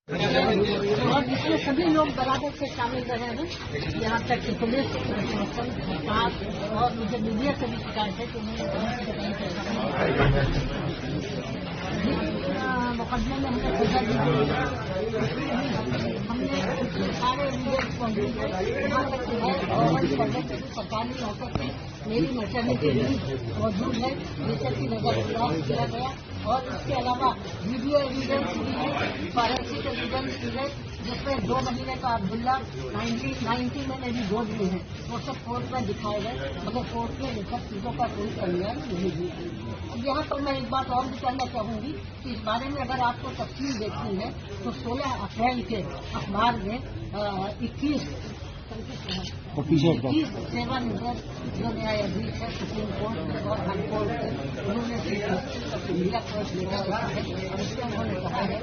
और इसमें सभी लोग बराबर से शामिल रहे हैं। यहाँ तक कि पुलिस, प्रशासन, सरकार और मुझे मीडिया से भी शिकायत है कि उन्होंने मुकदमे में हमें सजा दी गई। हमने सारे लीडर्स को यहाँ तक कि है सरकारी नौकर से मेरी मैटरनिटी लीव मौजूद है, जिससे की नजरअंदाज किया गया। और इसके अलावा वीडियो एविडेंस भी है, फॉरेंसिक एविडेंस भी है, जिसमें 2 महीने का अब्दुल्ला 1990 में मेरी गोद में है, वो सब कोर्ट में दिखाए गए, मगर कोर्ट में इन सब चीजों का कोई कल्याण नहीं हुआ। अब यहाँ पर मैं एक बात और भी कहना चाहूंगी कि इस बारे में अगर आपको तफसील देखनी है तो 16 अप्रैल के अखबार में 21 सेवा निधर जो न्यायाधीश है सुप्रीम कोर्ट में और हाई कोर्ट में, उन्होंने मीडिया कोर्ट लिखा है और इसमें उन्होंने कहा है